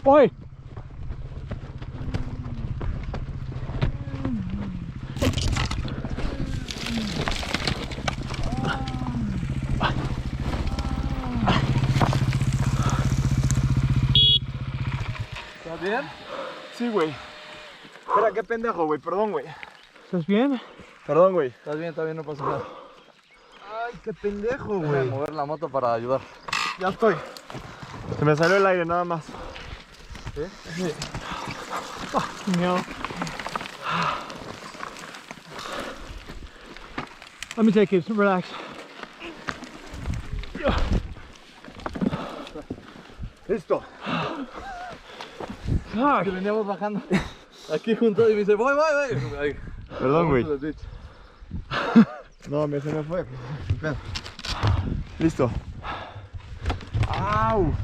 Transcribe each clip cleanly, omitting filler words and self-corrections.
Voy. ¿Estás bien? Sí, güey. Espera, qué pendejo, güey. Perdón, güey. ¿Estás bien? Perdón, güey. Estás bien, no pasa nada. Ay, qué pendejo, güey. Voy a mover la moto para ayudar. Ya estoy. Se me salió el aire nada más. ¿Sí? Sí. No. Let me take it. Relax. Listo. Fuck. Que veníamos bajando. Aquí junto y me dice, voy. Ahí. Perdón, güey. No, se me fue. Listo. Au.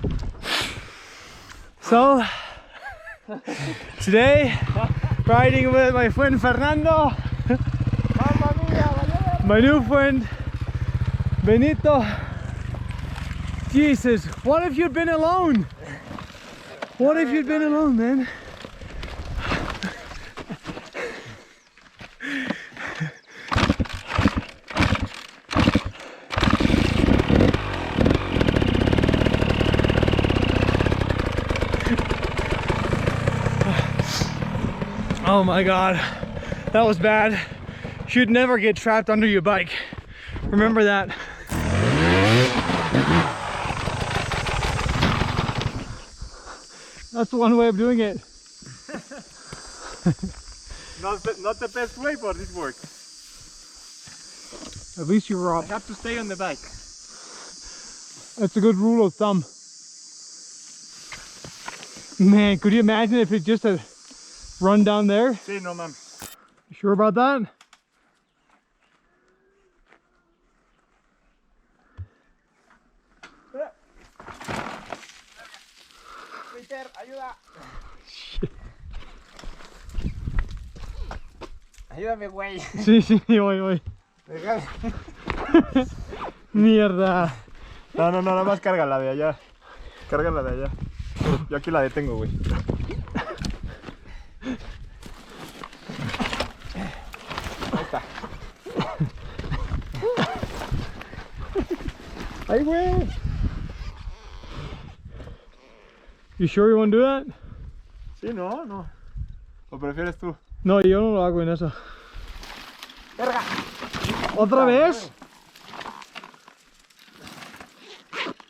So, today, riding with my friend Fernando, my new friend Benito. Jesus, what if you'd been alone? What if you'd been alone, man? Oh my god, that was bad. Should never get trapped under your bike. Remember that. That's one way of doing it. Not the best way, but this works. At least you were up. I have to stay on the bike. That's a good rule of thumb. Man, could you imagine if it just had run down there? Sí, no mames. You sure about that? Peter, ayuda. Ayúdame, güey. Sí, voy. Mierda. No, nada más cárgala de allá. Cárgala de allá. Yo aquí la detengo, güey. Ahí está. Ay, güey. You sure you want to do that? Sí, no. ¿O prefieres tú? No, yo no lo hago en eso. ¡Verga! ¿Otra vez?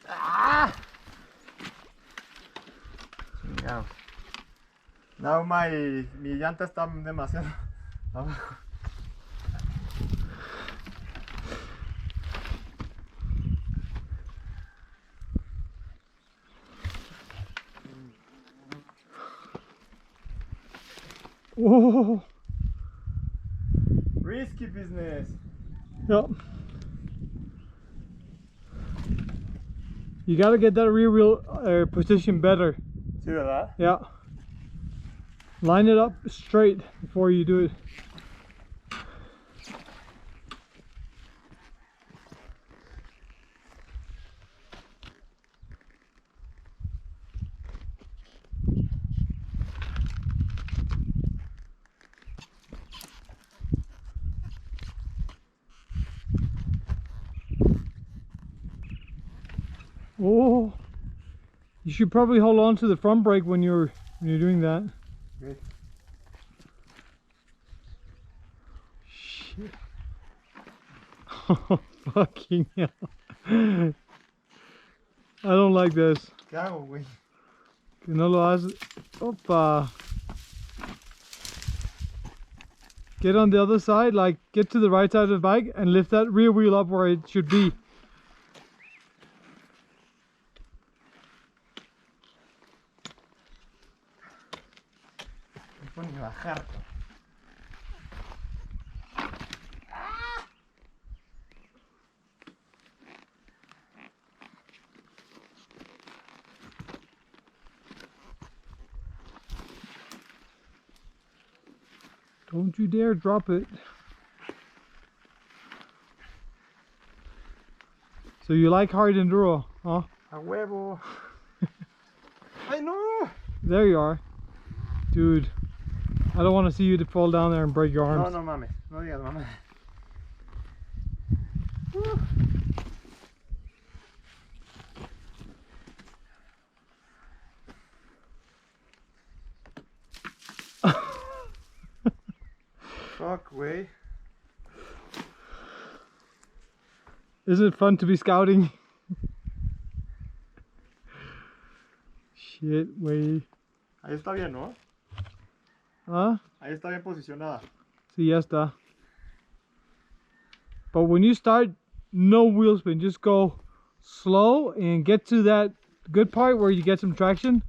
¡Ah! Chingado. No, mi llanta está demasiado abajo. Oh. Risky business. Yep. You gotta get that rear wheel position better. Sí, ¿verdad? Yeah. Line it up straight before you do it. Oh, you should probably hold on to the front brake when you're doing that. Okay. Shit. Oh, fucking hell. I don't like this. ¿Qué hago, güey? Que no lo haces. Opa. Get on the other side, like get to the right side of the bike and lift that rear wheel up where it should be. Pone a bajar. Don't you dare drop it. So you like hard enduro, huh? A huevo. ¡Ay, no! There you are. Dude, I don't want to see you to fall down there and break your arms. No, no mames. No digas mames. Fuck, way. Isn't it fun to be scouting? Shit, way. Ahí está bien, ¿no? Huh? Ahí está bien posicionada. Sí, ya está. But when you start, no wheel spin. Just go slow and get to that good part where you get some traction.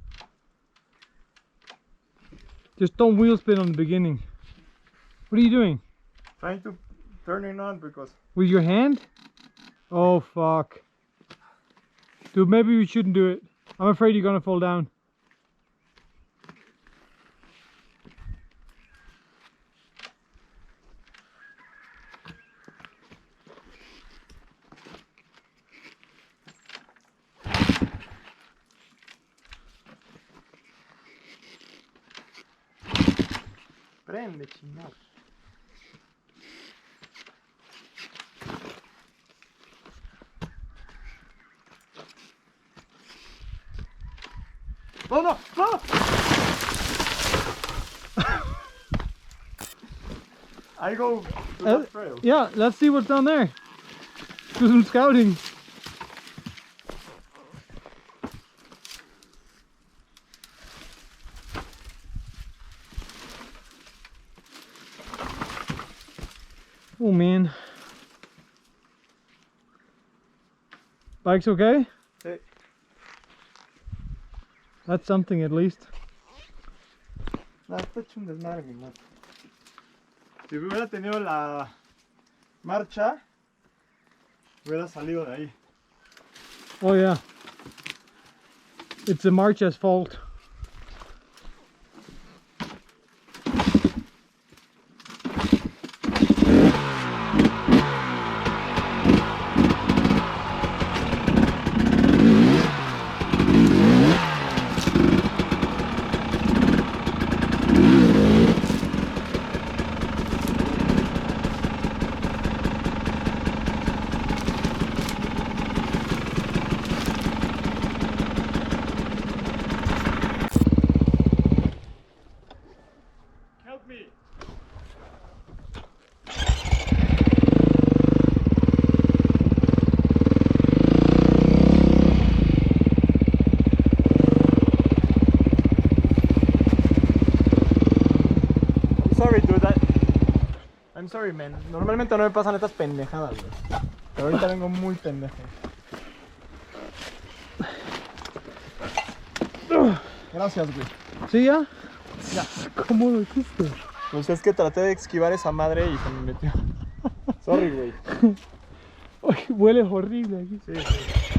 Just don't wheel spin on the beginning. What are you doing? Trying to turn it on because... With your hand? Oh, fuck. Dude, maybe we shouldn't do it. I'm afraid you're gonna fall down. Prende, chingado. No, no, no! I go to that trail. Yeah, let's see what's down there. Do some scouting. Oh man. Bike's okay? Sí. That's something at least. No, está hecho un desmadre mi moto. Si hubiera tenido la marcha, hubiera salido de ahí. Oh yeah. It's the marcha's fault. I'm sorry, man. Normalmente no me pasan estas pendejadas, güey. Pero ahorita vengo muy pendejo. Gracias, güey. ¿Sí ya? Ya. ¿Cómo lo hiciste? Pues es que traté de esquivar esa madre y se me metió. Sorry, güey. Huele horrible aquí. Sí, sí.